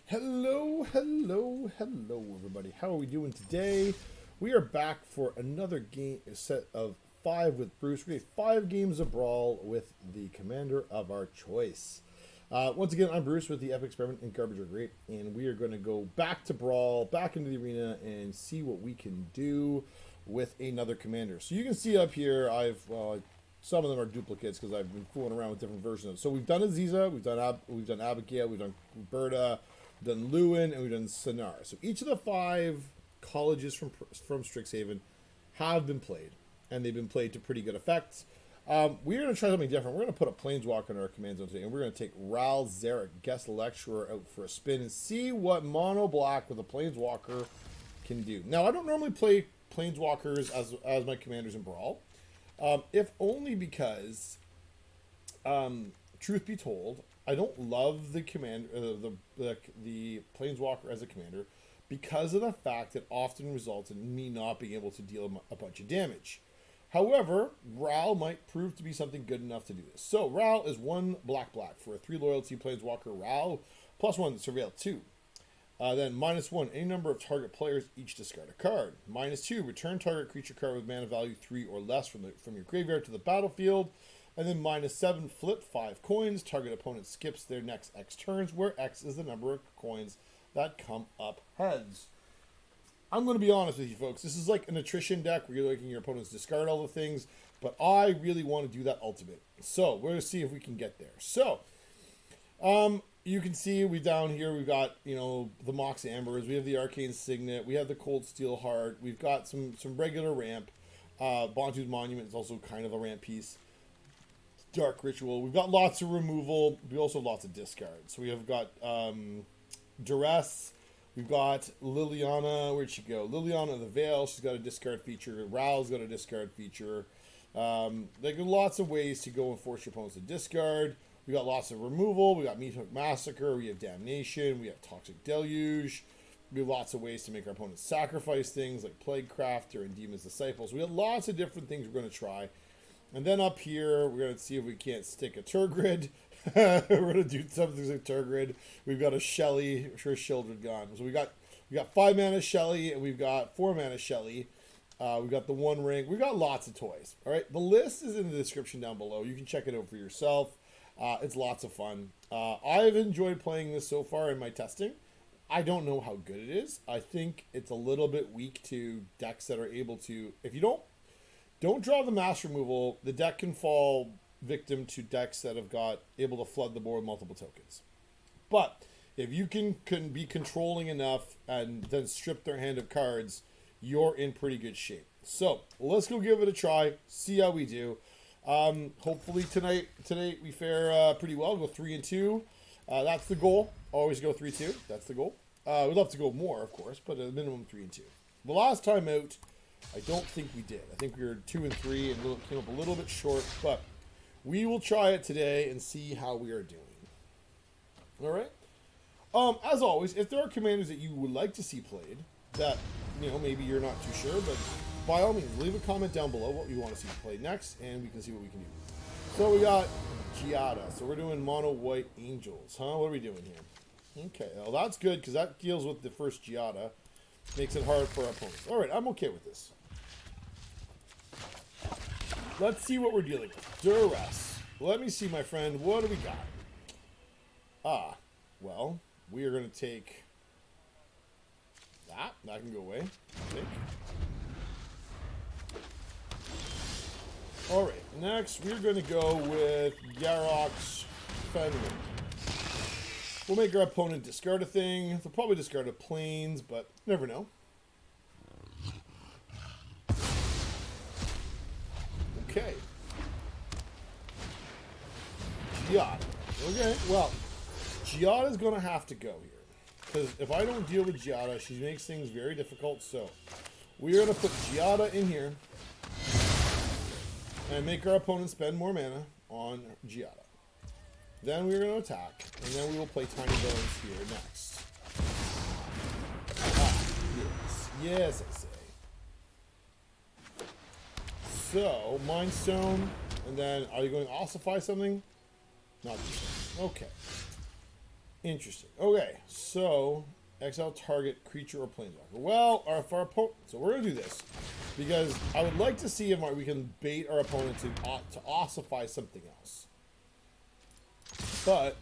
Hello, hello, hello, everybody. How are we doing today? We are back for another game, a set of five with Bruce. We have 5 games of Brawl with the commander of our choice. Once again, I'm Bruce with the Epic Experiment and Garbage or Great, and we are going to go back to Brawl, back into the arena, and see what we can do with another commander. So you can see up here, some of them are duplicates because I've been fooling around with different versions of it. So we've done Aziza, we've done Abigail, we've done Berta, we've done Lewin, and we've done Sonar. So each of the 5 colleges from Strixhaven have been played, and they've been played to pretty good effect. We're going to try something different. We're going to put a Planeswalker in our command zone today, and we're going to take Ral Zarek, guest lecturer, out for a spin and see what mono black with a Planeswalker can do. Now, I don't normally play Planeswalkers as my commanders in Brawl, if only because, truth be told, I don't love the the Planeswalker as a commander because of the fact it often results in me not being able to deal a bunch of damage. However, Ral might prove to be something good enough to do this. So Ral is 1 black for a 3 loyalty Planeswalker. Ral +1 surveil 2. Then -1, any number of target players each discard a card. -2, return target creature card with mana value 3 or less from your graveyard to the battlefield. And then -7, flip 5 coins. Target opponent skips their next X turns, where X is the number of coins that come up heads. I'm going to be honest with you folks. This is like an attrition deck where you're making your opponents discard all the things, but I really want to do that ultimate. So we're going to see if we can get there. So, you can see we've got, the Mox Ambers, we have the Arcane Signet, we have the Cold Steel Heart, we've got some regular ramp. Bontu's Monument is also kind of a ramp piece. Dark Ritual. We've got lots of removal. We also have lots of discards. So we have got Duress. We've got Liliana. Where'd she go? Liliana the Veil. She's got a discard feature. Ral's got a discard feature. There are lots of ways to go and force your opponents to discard. We got lots of removal. We got Meat Hook Massacre. We have Damnation. We have Toxic Deluge. We have lots of ways to make our opponents sacrifice things like Plague Crafter and Demon's Disciples. We have lots of different things we're going to try. And then up here, we're going to see if we can't stick a Turgid. We're going to do something like Turgid. We've got a Shelly. I'm sure Shieldred gone. So we got 5 mana Shelly, and we've got 4 mana Shelly. We've got the One Ring. We've got lots of toys. All right, the list is in the description down below. You can check it out for yourself. It's lots of fun. I've enjoyed playing this so far in my testing. I don't know how good it is. I think it's a little bit weak to decks that are able to, if you don't draw the mass removal, the deck can fall victim to decks that have got able to flood the board with multiple tokens. But if you can be controlling enough and then strip their hand of cards, you're in pretty good shape. So let's go give it a try, see how we do. Hopefully today we fare pretty well. We'll go 3-2. That's the goal. Always go 3-2. That's the goal. We'd love to go more, of course, but at a minimum 3-2. The last time out, I don't think we did. I think we were 2-3 and came up a little bit short, but we will try it today and see how we are doing. All right. As always, if there are commanders that you would like to see played that maybe you're not too sure, but by all means, leave a comment down below what you want to see played next, and we can see what we can do. So we got Giada. So we're doing mono white angels, huh? What are we doing here? Okay, well that's good because that deals with the first Giada. Makes it hard for our opponents. All right, I'm okay with this. Let's see what we're dealing with. Duress. Let me see, my friend. What do we got? Well, we are going to take that. That can go away, I think. All right, next we're going to go with Yarok's Fenrir. We'll make our opponent discard a thing. They'll probably discard a planes, but never know. Okay. Giada. Okay, well, Giada's going to have to go here. Because if I don't deal with Giada, she makes things very difficult. So we are going to put Giada in here and make our opponent spend more mana on Giada. Then we're going to attack, and then we will play Tiny Bones here next. Yes. Yes, I say. So, Mind Stone, and then are you going to ossify something? Not this one. Okay. Interesting. Okay, so exile target creature or planeswalker. Well, our opponent. So we're gonna do this because I would like to see if we can bait our opponent to ossify something else. But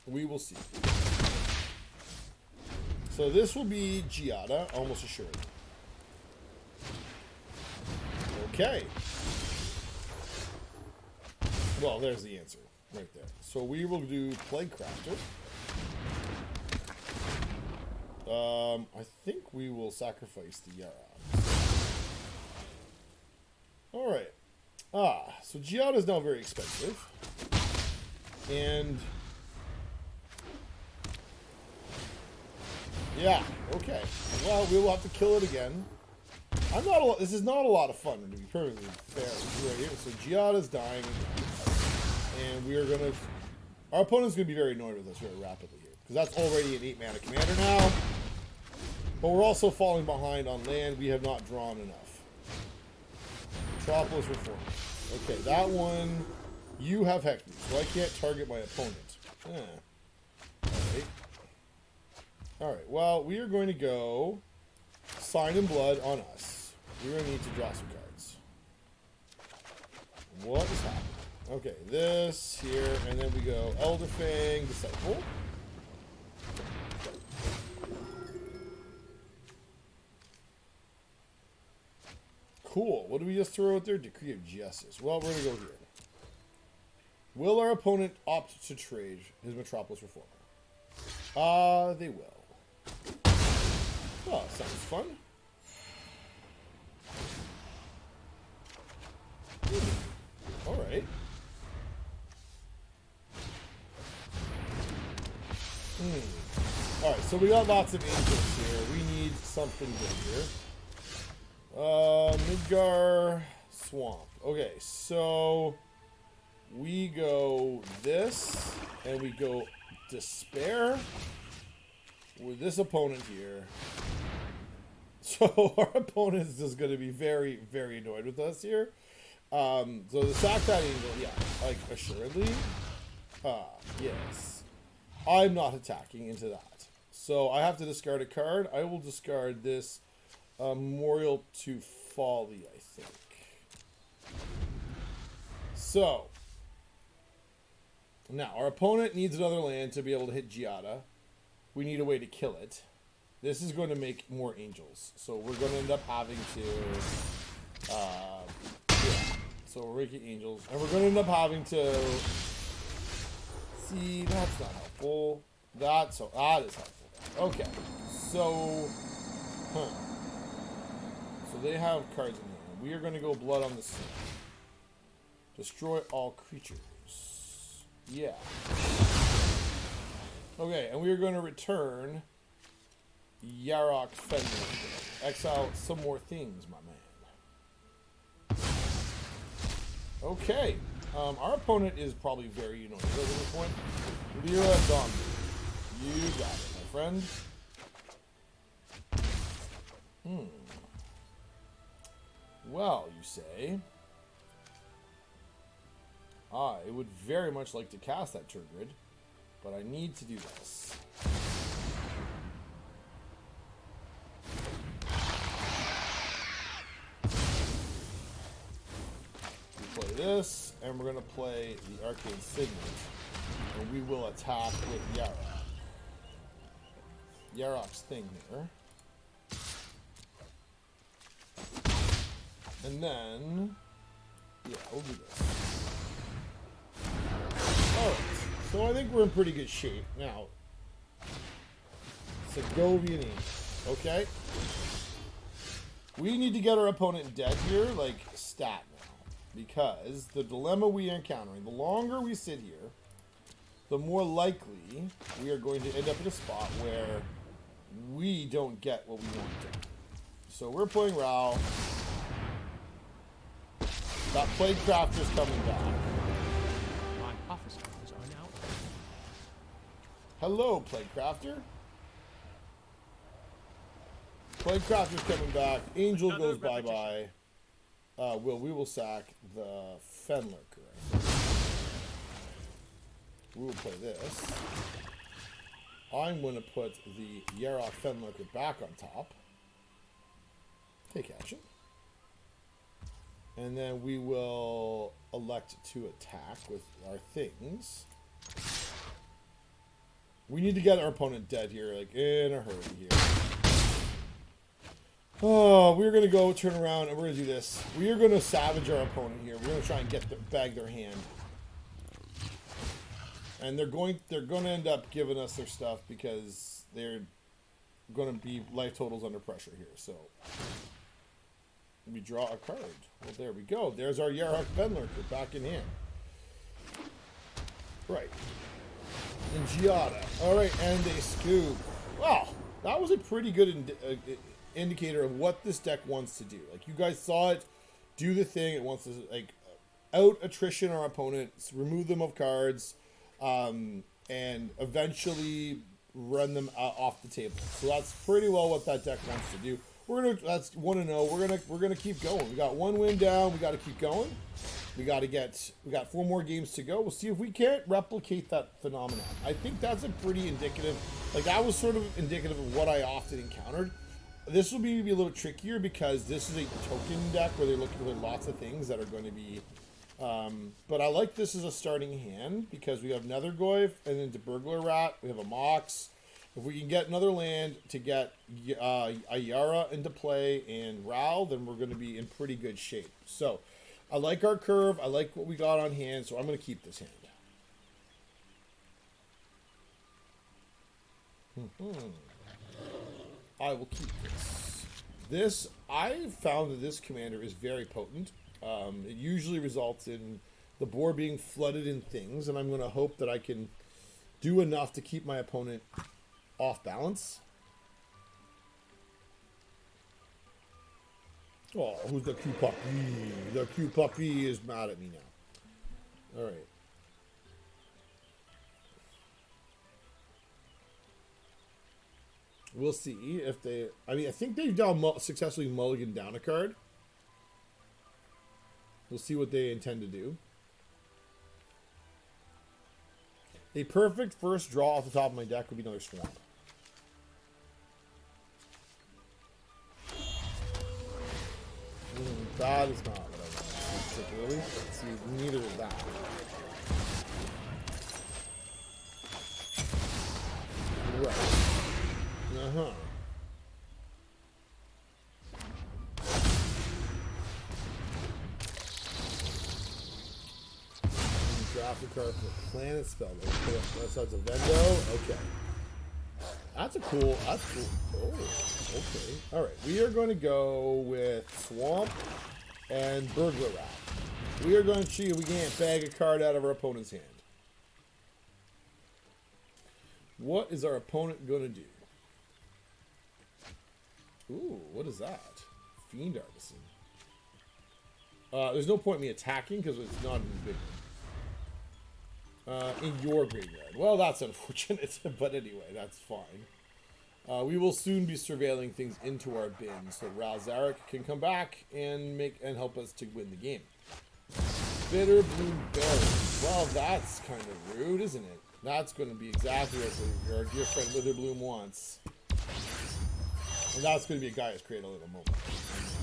we will see. So this will be Giada, almost assuredly. Okay. Well, there's the answer right there. So we will do Plague Crafter. I think we will sacrifice the Yara. Alright. So Giada is now very expensive. And yeah, okay. Well, we will have to kill it again. This is not a lot of fun, to be perfectly fair. Right here. So Giada's dying, and we are gonna. Our opponent's gonna be very annoyed with us very rapidly here, because that's already an 8-mana commander now. But we're also falling behind on land. We have not drawn enough. Metropolis Reformer. Okay, that one. You have Hex, so I can't target my opponent. Alright. Alright, well, we are going to go Sign in Blood on us. We're going to need to draw some cards. What is happening? Okay, this here, and then we go Elderfang, Disciple. Cool. What do we just throw out there? Decree of Justice. Well, we're going to go here. Will our opponent opt to trade his Metropolis Reformer? They will. Oh, sounds fun. Alright. Alright, so we got lots of angels here. We need something good here. Midgar Swamp. Okay, so we go this, and we go Despair with this opponent here. So our opponent is just going to be very, very annoyed with us here. So the sack that angel, yeah, like assuredly. Yes. I'm not attacking into that. So I have to discard a card. I will discard this Memorial to Folly, I think. So now our opponent needs another land to be able to hit Giada. We need a way to kill it. This is going to make more angels. So we're going to end up having to yeah. So we're making angels. And we're going to end up having to see, that's not helpful. That is helpful. Okay. So so they have cards in here. We are going to go Blood on the Sea. Destroy all creatures. Yeah. Okay, and we are going to return Yarok Fenrir. Exile some more things, my man. Okay. Our opponent is probably very annoyed at this point. Lyra Dawn. You got it, my friend. Well, you say. I would very much like to cast that Turgid, but I need to do this. We play this, and we're going to play the Arcane Signet, and we will attack with Yarok. Yarok's thing here. And then, yeah, we'll do this. Alright, so I think we're in pretty good shape. Now, Segovian Angel, okay? We need to get our opponent dead here, like, stat now. Because the dilemma we are encountering, the longer we sit here, the more likely we are going to end up in a spot where we don't get what we want to. So we're playing Ral. That Plague Crafter's coming back. My office hours are now. Hello, Plague Crafter. Plague Crafter's coming back. Angel goes bye-bye. We will sack the Fenlurker. We will play this. I'm going to put the Yarok Fenlurker back on top. Take action. And then we will elect to attack with our things. We need to get our opponent dead here, like in a hurry here. Oh, we're going to go turn around and we're going to do this. We are going to savage our opponent here. We're going to try and bag their hand. And they're going to end up giving us their stuff because they're going to be life totals under pressure here. So we draw a card. Well, there we go. There's our Yarok Fenlurker back in hand. Right. And Giada. All right, and a scoop. Wow, that was a pretty good indicator of what this deck wants to do. Like, you guys saw it do the thing. It wants to, like, out attrition our opponents, remove them of cards, and eventually run them off the table. So that's pretty well what that deck wants to do. That's 1-0. We're gonna keep going. We got one win down. We got to keep going. We got 4 more games to go. We'll see if we can't replicate that phenomenon. I think that's a pretty indicative, like that was sort of indicative of what I often encountered. This will be a little trickier because this is a token deck where they're looking for lots of things that are going to be, but I like this as a starting hand because we have Nethergoyf and then the Burglar Rat. We have a Mox. If we can get another land to get Ayara into play and Ral, then we're going to be in pretty good shape. So I like our curve. I like what we got on hand, so I'm going to keep this hand. I will keep this. I found that this commander is very potent. It usually results in the board being flooded in things, and I'm going to hope that I can do enough to keep my opponent off balance. Oh, who's the cute puppy? The cute puppy is mad at me now. All right. We'll see if they... I mean, I think they've successfully mulliganed down a card. We'll see what they intend to do. A perfect first draw off the top of my deck would be another Swamp. That is not what I want particularly. Let's see, neither is that. Right. Uh-huh. Draft a card for Planet Spell. That's a Vendo. Okay. That's cool. Oh, okay. All right. We are going to go with Swamp and Burglar Rat. We are going to see if we can't bag a card out of our opponent's hand. What is our opponent going to do? Ooh, what is that? Fiend Artisan. There's no point in me attacking because it's not in the big one. In your graveyard. Well, that's unfortunate, but anyway, that's fine. We will soon be surveilling things into our bin so Ral Zarek can come back and help us to win the game. Bitter Blue Berry. Well, that's kind of rude, isn't it? That's going to be exactly what our dear friend Witherbloom wants. And that's going to be a Gaia's Cradle in a moment.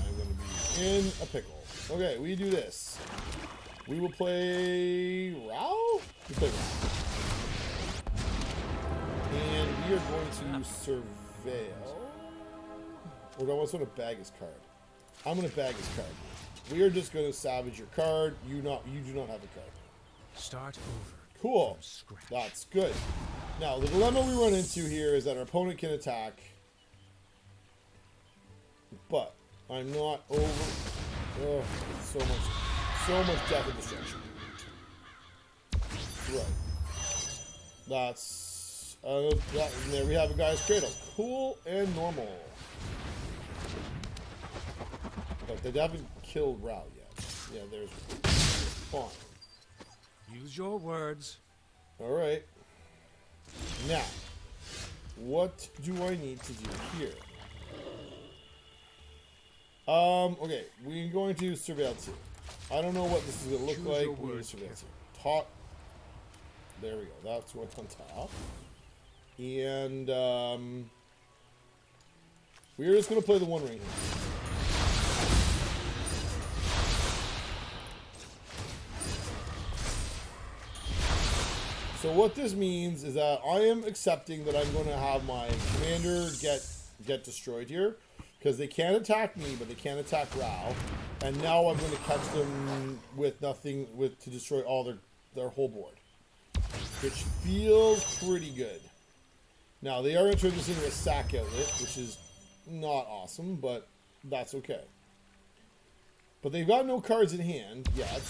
I'm going to be in a pickle. Okay, we do this. We will play Ral? We play Ral. And we are going to surveil. Or do I want to bag his card? I'm going to bag his card. We are just going to savage your card. You do not have a card. Start over. Cool. That's good. Now, the dilemma we run into here is that our opponent can attack. But I'm not over... Oh, so much death and destruction. Right. That's... and there we have a Gaia's Cradle. Cool and normal. But they haven't killed Ral yet. Yeah, there's fine. Use your words. Alright. Now, what do I need to do here? Okay, we're going to surveil 2. I don't know what this is going to look like. We're going to surveil 2. Top. There we go. That's what's on top. And we're just going to play the One Ring here. So what this means is that I am accepting that I'm going to have my commander get destroyed here. Because they can't attack me, but they can't attack Ral. And now I'm going to catch them with nothing to destroy all their whole board. Which feels pretty good. Now, they are going to turn this into a sack outlet, which is not awesome, but that's okay. But they've got no cards in hand yet.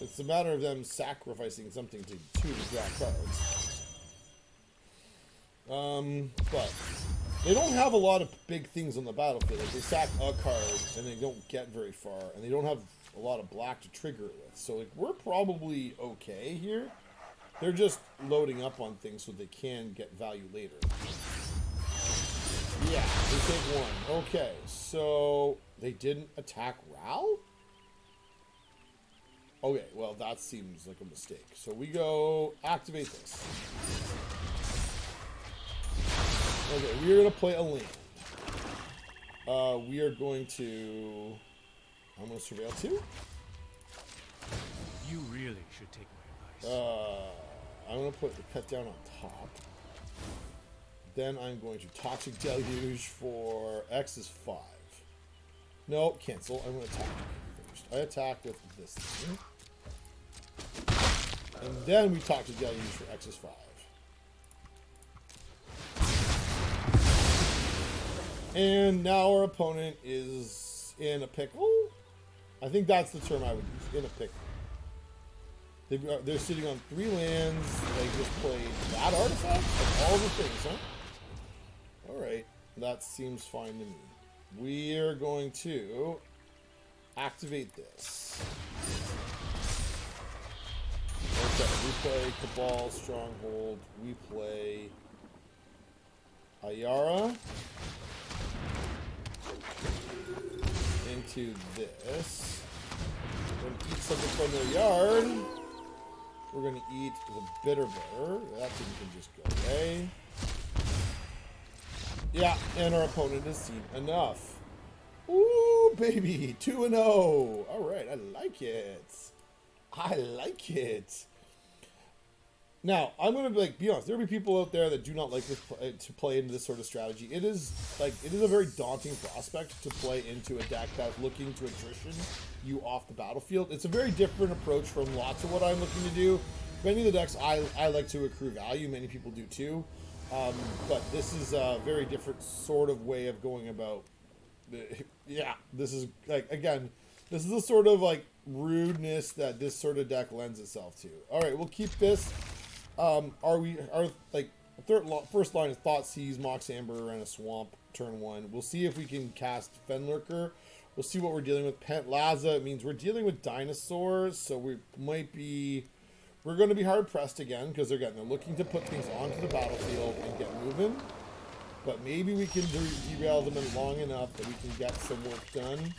It's a matter of them sacrificing something to draw cards. But they don't have a lot of big things on the battlefield. Like they sack a card and they don't get very far, and they don't have a lot of black to trigger it with. So like we're probably okay here. They're just loading up on things so they can get value later. Yeah, they take one. Okay, so they didn't attack Ral? Okay, well that seems like a mistake. So we go activate this. Okay, we are going to play a land. We are going to... I'm going to surveil 2. You really should take my advice. I'm going to put the pet down on top. Then I'm going to Toxic Deluge for X is 5. No, cancel. I'm going to attack first. I attack with this thing. And then we Toxic Deluge for X is 5. And now our opponent is in a pickle. I think that's the term I would use, in a pickle. They're sitting on 3 lands. They just played that artifact of all the things, huh? Alright, that seems fine to me. We are going to activate this. Okay, we play Cabal, Stronghold. We play Ayara. Into this. We're going to eat something from their yard. We're going to eat the bitter bear. That thing can just go away. Yeah, and our opponent has seen enough. Ooh, baby, 2-0. All right, I like it. I like it. Now, I'm going to be honest. There'll be people out there that do not like this to play into this sort of strategy. It is a very daunting prospect to play into a deck that's looking to attrition you off the battlefield. It's a very different approach from lots of what I'm looking to do. Many of the decks I like to accrue value. Many people do too. But this is a very different sort of way of going about. Yeah, this is like, again, this is the sort of like rudeness that this sort of deck lends itself to. All right, we'll keep this. First line is Thoughtseize, Mox Amber, and a Swamp, turn 1. We'll see if we can cast Fenlurker. We'll see what we're dealing with. Pentlaza, it means we're dealing with dinosaurs, so we're going to be hard pressed again, because they're looking to put things onto the battlefield and get moving. But maybe we can derail them in long enough that we can get some work done.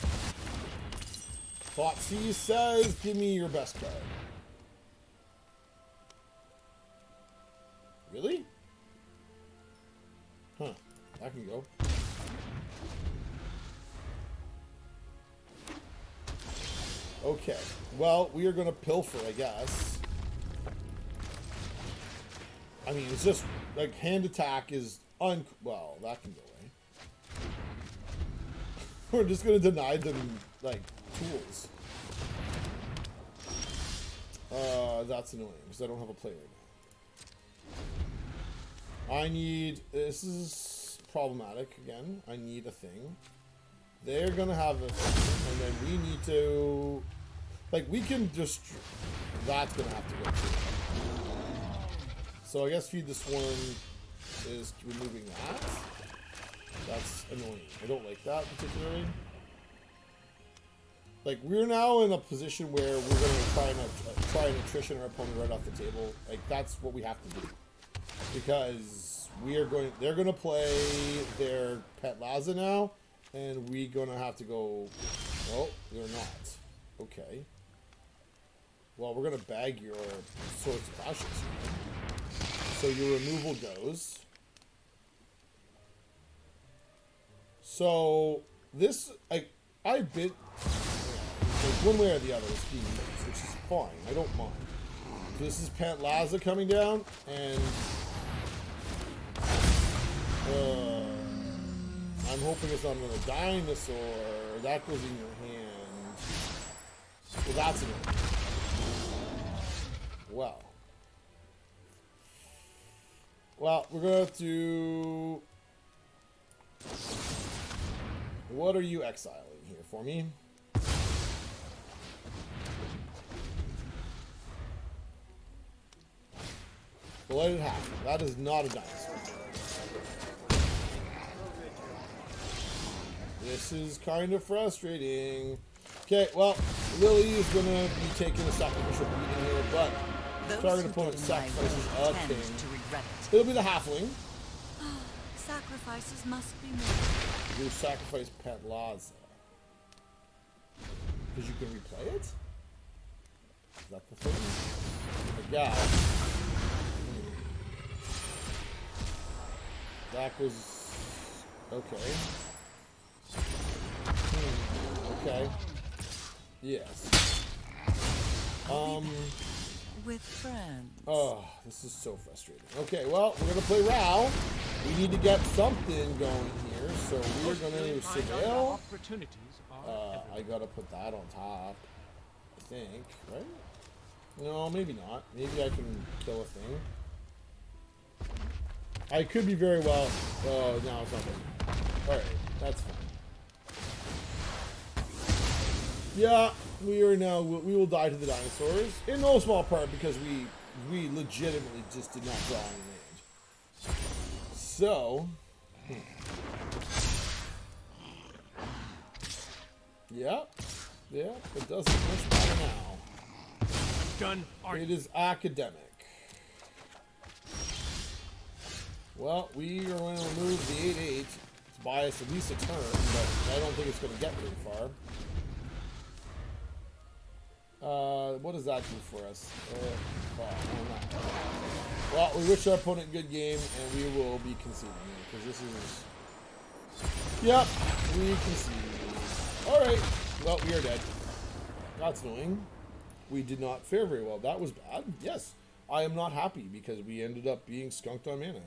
Thoughtseize says, give me your best card. Really? Huh. I can go. Okay. Well, we are going to pilfer, I guess. I mean, it's just, like, hand attack is well, that can go away. We're just going to deny them, like, tools. That's annoying, because I don't have a player right now. This is problematic, again. I need a thing. They're going to have a thing, and then we need to, like, we can just, that's going to have to go through. So I guess Feed the Swarm is removing that. That's annoying. I don't like that particularly. Like, we're now in a position where we're going to try and attrition our opponent right off the table. Like, that's what we have to do. Because they're going to play their Pentlaza now, and we're going to have to go, oh, they're not. Okay. Well, we're going to bag your Swords of Ashes. So your removal goes. So this, I've been like one way or the other, it's being used, which is fine. I don't mind. So this is Pantlaza coming down, and I'm hoping it's not another dinosaur. That goes in your hand. Well, that's another. Well, we're gonna have to. What are you exiling here for me? Well, let it happen. That is not a dinosaur. This is kind of frustrating. Okay, well, Lily is going to be taking a sacrificial beating here, but target opponent sacrifices a king. It'll be the halfling. Sacrifices must be made. You sacrifice Pantlaza. Because you can replay it? Is that the thing? I guess. That was... okay. Okay. Yes. With friends. Oh, this is so frustrating. Okay, well, we're gonna play Ral. We need to get something going here, so we're gonna surveil. I gotta put that on top. I think, right? No, maybe not. Maybe I can kill a thing. I could be very well. Oh, no, it's not good. Alright, that's fine. Yeah, we will die to the dinosaurs. In no small part because we legitimately just did not draw any land. So, yeah, it doesn't much matter now. Done. It is academic. Well, we are going to remove the 8/8 to buy us at least a turn, but I don't think it's going to get very far. What does that do for us? Well, we wish our opponent good game, and we will be conceding because this is. Yep, we conceded. All right. Well, we are dead. That's annoying. We did not fare very well. That was bad. Yes, I am not happy because we ended up being skunked on mana.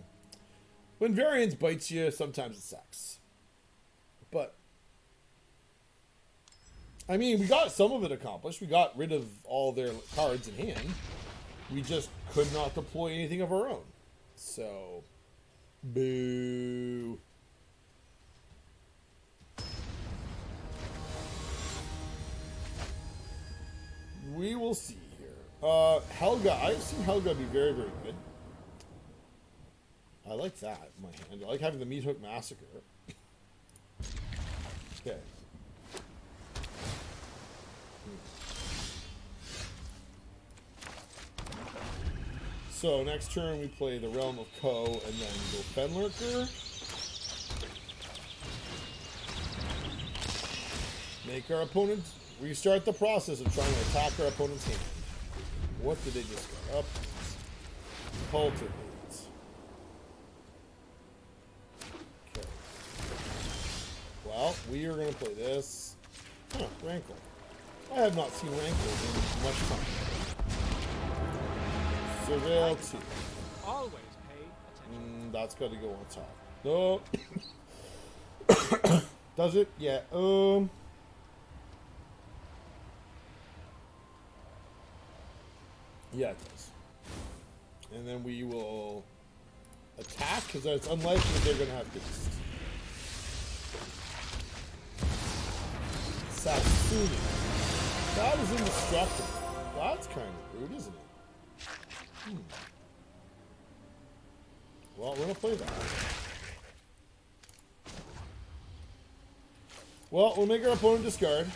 When variance bites you, sometimes it sucks. But, I mean, we got some of it accomplished. We got rid of all their cards in hand. We just could not deploy anything of our own. So, boo. We will see here. Helga. I've seen Helga be very, very good. I like that in my hand. I like having the Meat Hook Massacre. Okay. So next turn we play the Realm of Ko and then go Fenlurker. Make our opponent restart the process of trying to attack our opponent's hand. What did they just go up? Cultivate. Well, we are going to play this. Huh, Rankle. I have not seen Rankle in much time. Surveil 2. Always pay attention. That's got to go on top. No. Does it? Yeah. Yeah, it does. And then we will attack, because it's unlikely they're going to have haste. Satsuni. That is indestructible. That's kind of rude, isn't it? Well, we're going to play that. Well, we'll make our opponent discard.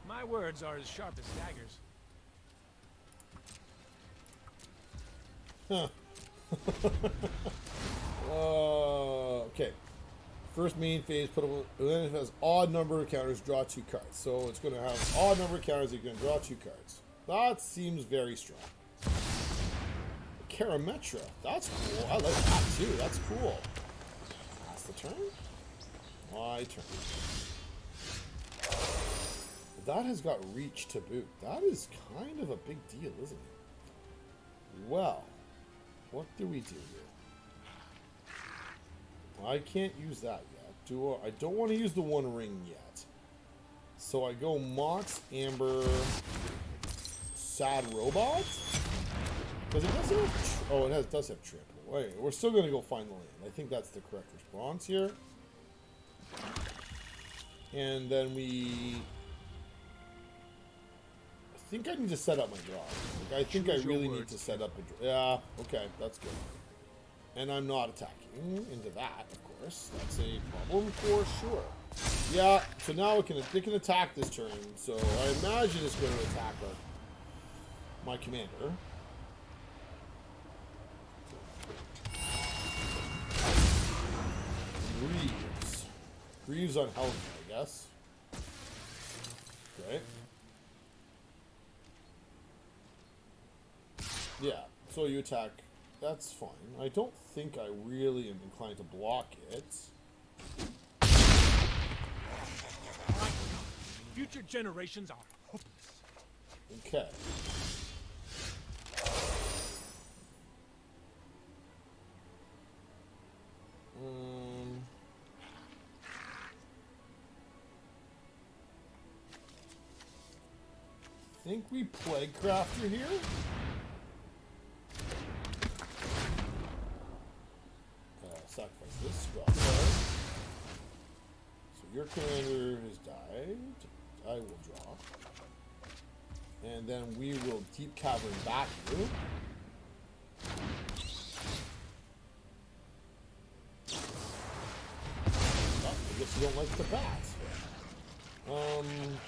My words are as sharp as daggers. Huh. Okay. First main phase, then it has odd number of counters, draw 2 cards. So it's going to have odd number of counters, you're going to draw 2 cards. That seems very strong. Karametra. That's cool. I like that too. That's cool. That's the turn? My turn. That has got reach to boot. That is kind of a big deal, isn't it? Well, what do we do here? I can't use that yet. I don't want to use the one ring yet. So I go Mox, Amber, Sad Robot? Because it doesn't have... Oh, it does have triple. Wait, we're still going to go find the land. I think that's the correct response here. And then we... I think I need to set up my draw. Like, I think I really need to set up a draw. Yeah, okay, that's good. And I'm not attacking into that, of course. That's a problem for sure. Yeah, so now it can attack this turn. So I imagine it's going to attack my commander. Greaves. Greaves on health, I guess. Okay. Yeah, so you attack. That's fine. I don't think I really am inclined to block it. Future generations are hopeless. Okay. Think we Plague Crafter here? Sacrifice this, draw card. So your commander has died. I will draw. And then we will Deep Cavern back you. Oh, I guess you don't like the bat.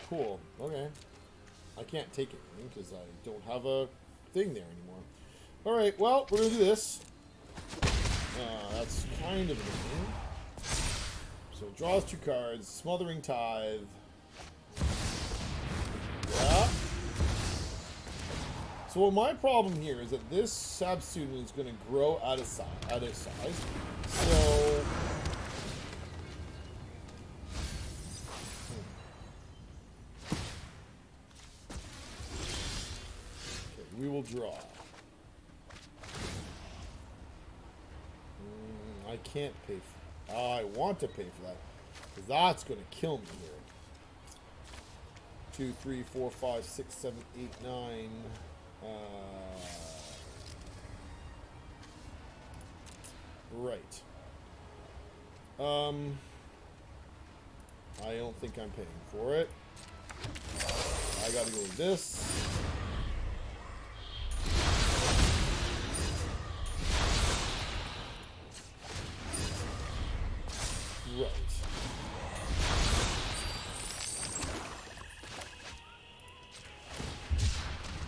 Cool. Okay. I can't take anything because I don't have a thing there anymore. Alright, well, we're going to do this. That's kind of annoying. So it draws 2 cards. Smothering Tithe. Yeah. So my problem here is that this Substudent is going to grow out of size. So... Okay, we will draw. I can't pay for... I want to pay for that. Because that's going to kill me here. 2, 3, 4, 5, 6, 7, 8, 9. Right. I don't think I'm paying for it. I gotta go with this. Right.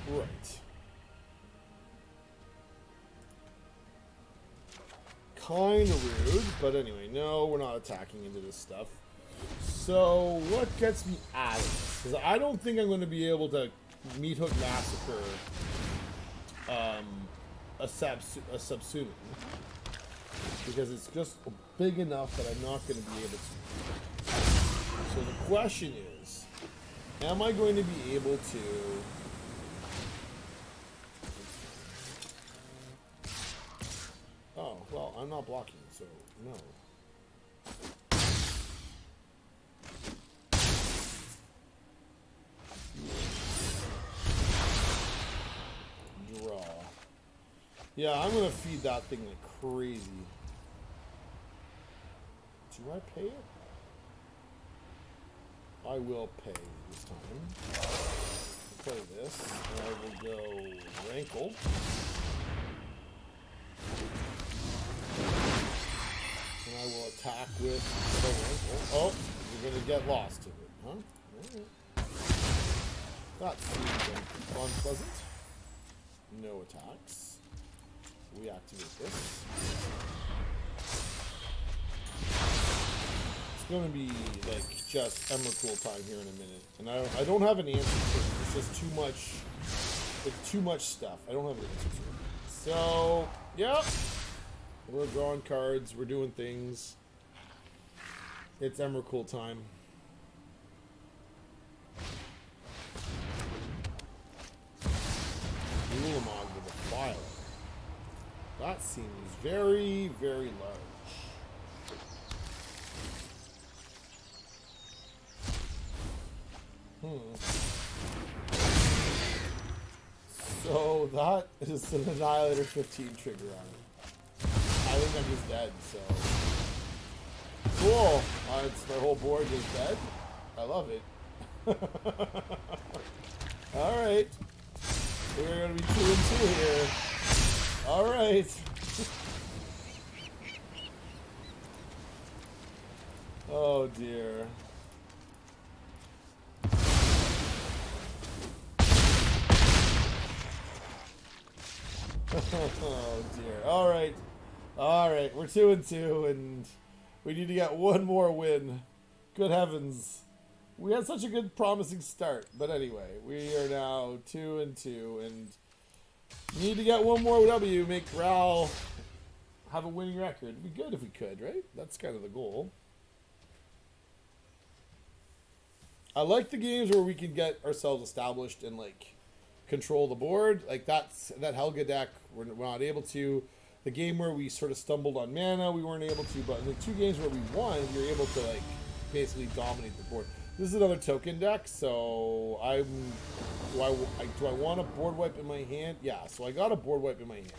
Right. Kind of rude, but anyway, no, we're not attacking into this stuff. So, what gets me out of this? Because I don't think I'm going to be able to Meat Hook Massacre a Subsume. Because it's just big enough that I'm not going to be able to. So the question is, am I going to be able to... Oh, well, I'm not blocking, so no. Draw. Yeah, I'm going to feed that thing like crazy. Do I pay it? I will pay this time. I'll play this, and I will go Rankle. And I will attack with the Rankle. Oh, you're going to get lost to it, huh? Right. That seems unpleasant. No attacks. We activate this. It's going to be like just Emrakul time here in a minute, and I don't have an answer to it. It's just too much. It's too much stuff. I don't have an answer to it. So, yep. We're drawing cards. We're doing things. It's Emrakul time. Ulamog with a file. That seems very, very large. So that is an Annihilator 15 trigger on it. I think I'm just dead, so. Cool. It's my whole board just dead. I love it. Alright. We're going to be 2 and 2 here. Alright. Oh dear. Oh dear. Alright. Alright. We're 2 and 2 and we need to get one more win. Good heavens. We had such a good promising start. But anyway, we are now 2 and 2 and need to get one more W, make Ral have a winning record. It'd be good if we could, right? That's kind of the goal. I like the games where we can get ourselves established and like control the board. Like that Helga deck, we're not able to. The game where we sort of stumbled on mana, we weren't able to. But in the 2 games where we won, we were able to like basically dominate the board. This is another token deck, so do I want a board wipe in my hand? Yeah, so I got a board wipe in my hand.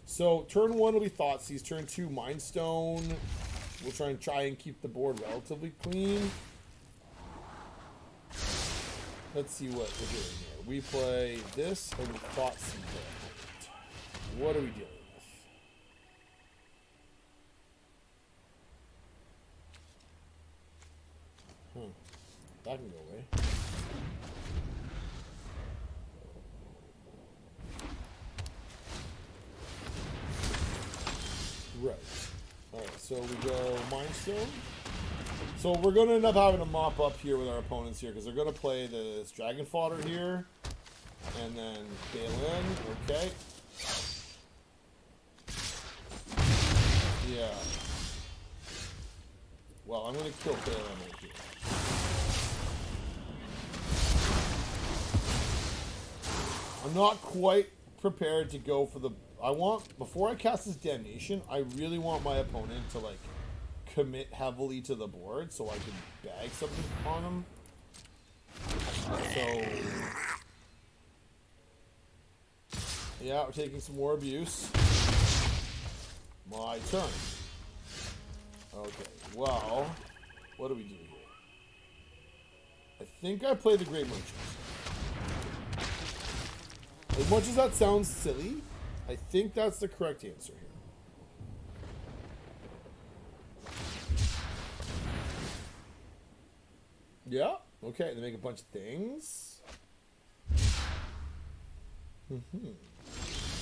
So turn 1 will be Thoughtseize, turn 2 Mind Stone. We'll try and keep the board relatively clean. Let's see what we're doing here. We play this and we Thoughtseize. What are we dealing with? That can go away. Right. Alright, so we go Mind Stone. So we're going to end up having to mop up here with our opponents here because they're going to play this Dragon Fodder here. And then Balin. Okay. Yeah. Well, I'm going to kill Balin right here. I'm not quite prepared to go for the... before I cast this Damnation, I really want my opponent to, like, commit heavily to the board so I can bag something on him. So... yeah, we're taking some more abuse. My turn. Okay, well... what do we do here? I think I play the Great Merchant. As much as that sounds silly, I think that's the correct answer here. Yeah, okay, they make a bunch of things.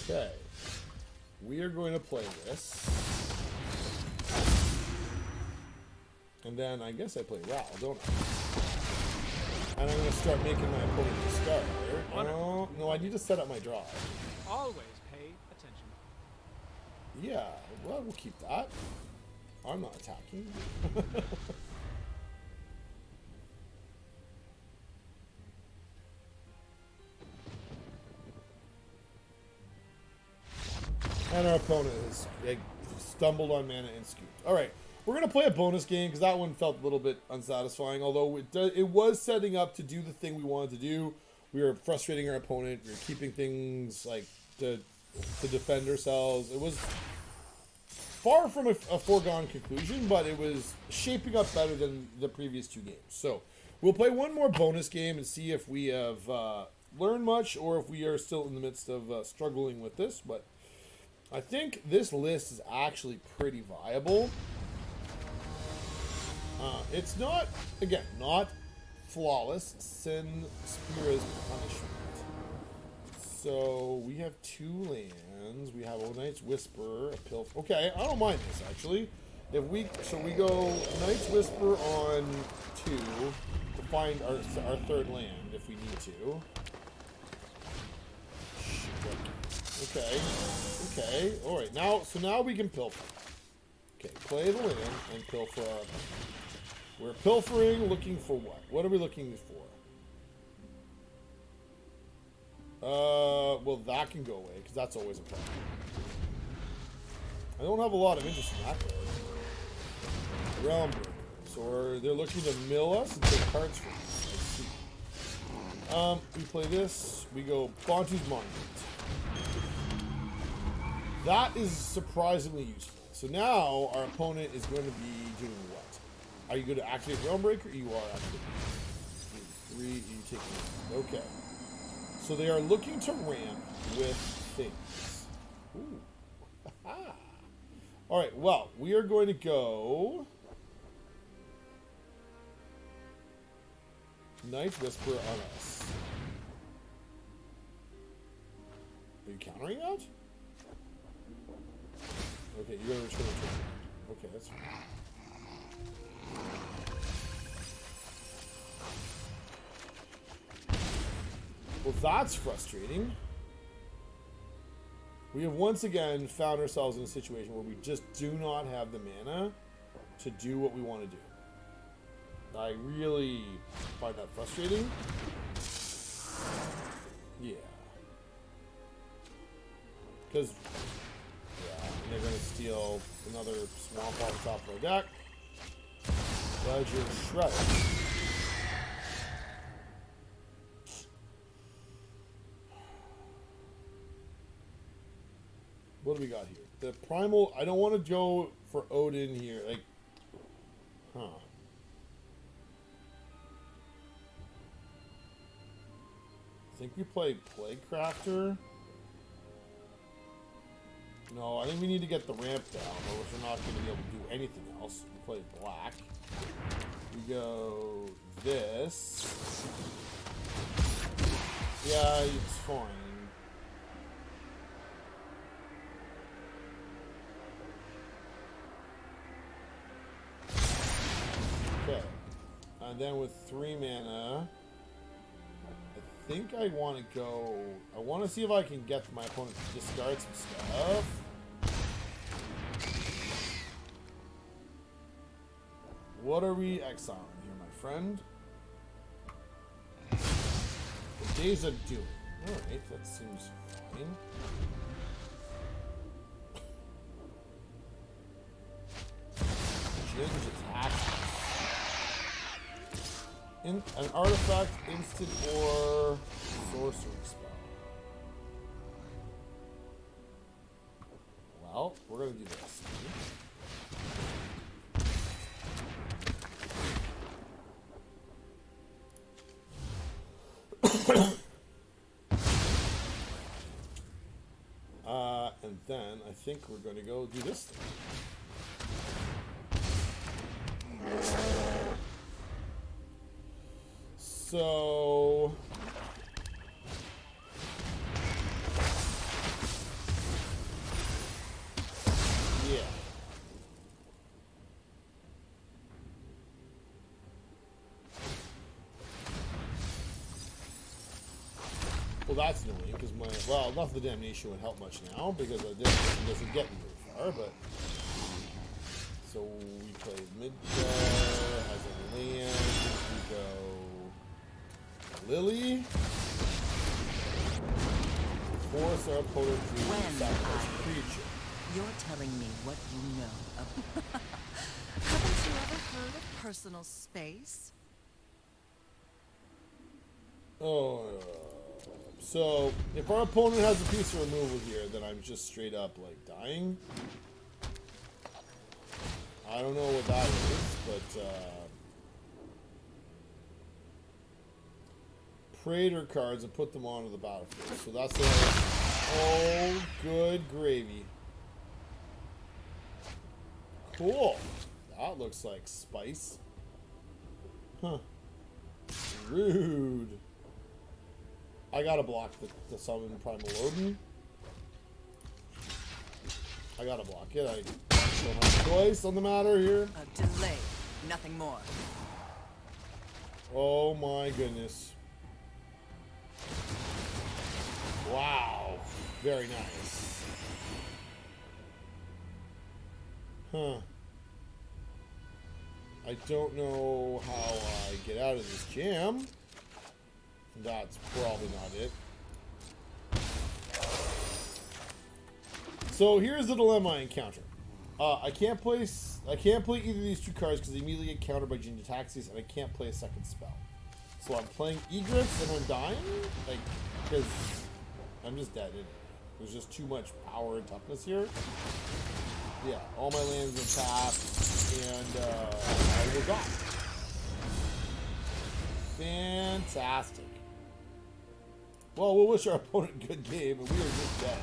Okay. We are going to play this. And then I guess I play Ral, don't I? And I'm going to start making my opponent discard. Oh, no, I need to set up my draw. Always pay attention. Yeah, well, we'll keep that. I'm not attacking. And our opponent has stumbled on mana and scooped. All right. We're going to play a bonus game because that one felt a little bit unsatisfying, although it was setting up to do the thing we wanted to do. We were frustrating our opponent. We were keeping things like to defend ourselves. It was far from a foregone conclusion, but it was shaping up better than the previous 2 games. So we'll play one more bonus game and see if we have learned much or if we are still in the midst of struggling with this. But I think this list is actually pretty viable. It's not, again, not flawless. Sin Spira's Punishment. So we have 2 lands. We have a Knight's Whisper, a Pilf. Okay, I don't mind this actually. If we go Knight's Whisper on 2 to find our 3rd land if we need to. Okay. Okay, alright. Now we can pilfer. Okay, play the land and pilfer. We're pilfering, looking for what? What are we looking for? Well, that can go away, because that's always a problem. I don't have a lot of interest in that card. Realm Breaker. So they're looking to mill us and take cards from us. I see. We play this. We go Bontu's Monument. That is surprisingly useful. So now our opponent is going to be doing what? Are you going to activate Realm Breaker? You are activating. 3, you take it. Okay. So they are looking to ramp with things. Ooh. Alright, well, we are going to go Night Whisper on us. Are you countering that? Okay, you gotta return the turn. Okay, that's fine. Well, that's frustrating. We have once again found ourselves in a situation where we just do not have the mana to do what we want to do. I really find that frustrating. Yeah. Because, yeah, they're going to steal another swamp off the top of our deck. Ledger Shredder. What do we got here? The primal. I don't want to go for Odin here. Like, huh? I think we play Plague Crafter. No, I think we need to get the ramp down, or we're not going to be able to do anything else. We play black. We go this. Yeah, it's fine. Okay. And then with 3 mana, I think I want to go... I want to see if I can get my opponent to discard some stuff. What are we exiling here, my friend? The Days of Doom. Alright, that seems fine. Jin's attack. An artifact, instant, or sorcery spell. Well, we're going to do this. And then I think we're going to go do this thing. So yeah. Well, that's annoying because my not the damnation would help much now because the damnation doesn't get me very far. But so we play mid as a land. We go Lily. Force our opponent to sacrifice a creature. You're telling me what you know. Haven't you ever heard of personal space? Oh, so if our opponent has a piece of removal here, then I'm just straight up like dying. I don't know what that is, but Praetor cards and put them onto the battlefield. So that's oh, good gravy. Cool. That looks like spice. Huh. Rude. I gotta block the summon Primal Odin. I gotta block it. I don't have a choice on the matter here. A delay, nothing more. Oh my goodness. Wow. Very nice. Huh. I don't know how I get out of this jam. That's probably not it. So here's the dilemma I encounter. I can't play either of these two cards because they immediately get countered by Ginger Taxis, and I can't play a second spell. So I'm playing Egrets and I'm dying, like, because I'm just dead. There's just too much power and toughness here. Yeah, all my lands are tapped, and I will die. Fantastic. Well, we'll wish our opponent a good game, and we are just dead.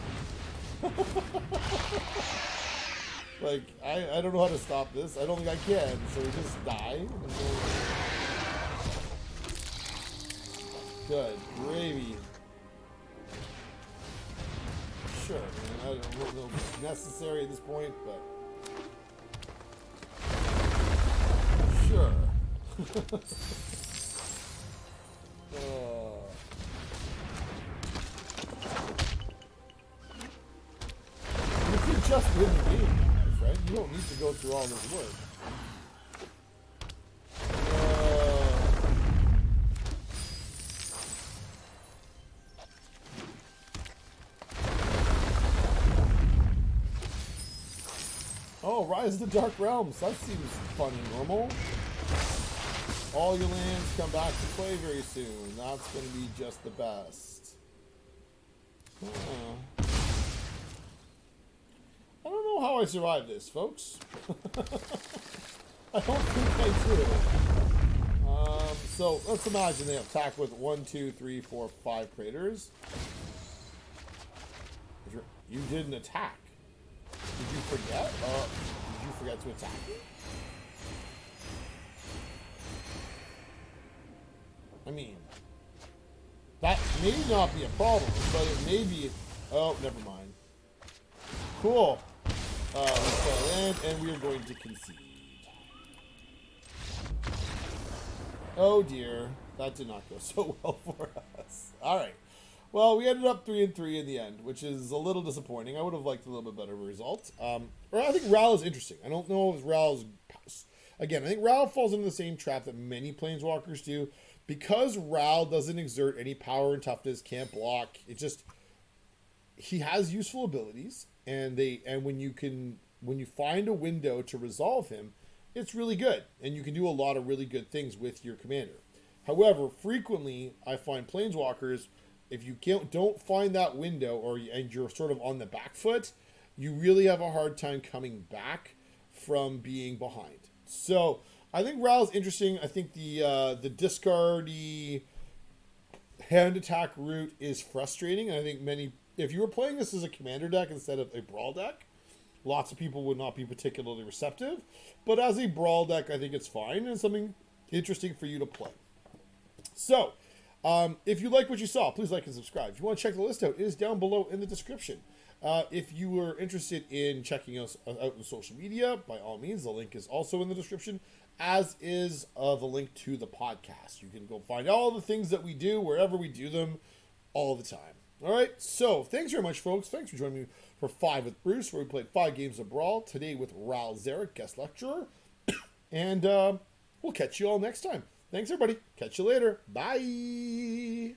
Like, I don't know how to stop this. I don't think I can, so we just die. Good gravy. Sure, man. I don't know if it's necessary at this point, but sure. You can just win the game, my friend. You don't need to go through all this work. Oh, Rise of the Dark Realms. That seems fun and normal. All your lands come back to play very soon. That's going to be just the best. I don't know how I survived this, folks. I don't think I do. So let's imagine they attack with 1, 2, 3, 4, 5 craters. You didn't attack. Did you forget? Did you forget to attack me? I mean, that may not be a problem, but it may be. Oh, never mind. Cool. Let's play land, and we are going to concede. Oh dear, that did not go so well for us. All right. Well, we ended up 3-3 in the end, which is a little disappointing. I would have liked a little bit better result. Or I think Ral is interesting. I don't know if Ral's... Again, I think Ral falls into the same trap that many Planeswalkers do. Because Ral doesn't exert any power and toughness, can't block, it just... He has useful abilities, and when you find a window to resolve him, it's really good. And you can do a lot of really good things with your commander. However, frequently, I find Planeswalkers... If you don't find that window, and you're sort of on the back foot, you really have a hard time coming back from being behind. So I think Ral's interesting. I think the discardy hand attack route is frustrating. And I think if you were playing this as a commander deck instead of a brawl deck, lots of people would not be particularly receptive. But as a brawl deck, I think it's fine and something interesting for you to play. So. If you like what you saw, please like and subscribe. If you want to check the list out, it is down below in the description. If you were interested in checking us out on social media, by all means, the link is also in the description, as is the link to the podcast. You can go find all the things that we do, wherever we do them, all the time. All right, so thanks very much, folks. Thanks for joining me for 5 with Bruce, where we played 5 games of Brawl, today with Ral Zarek, guest lecturer. And we'll catch you all next time. Thanks, everybody. Catch you later. Bye.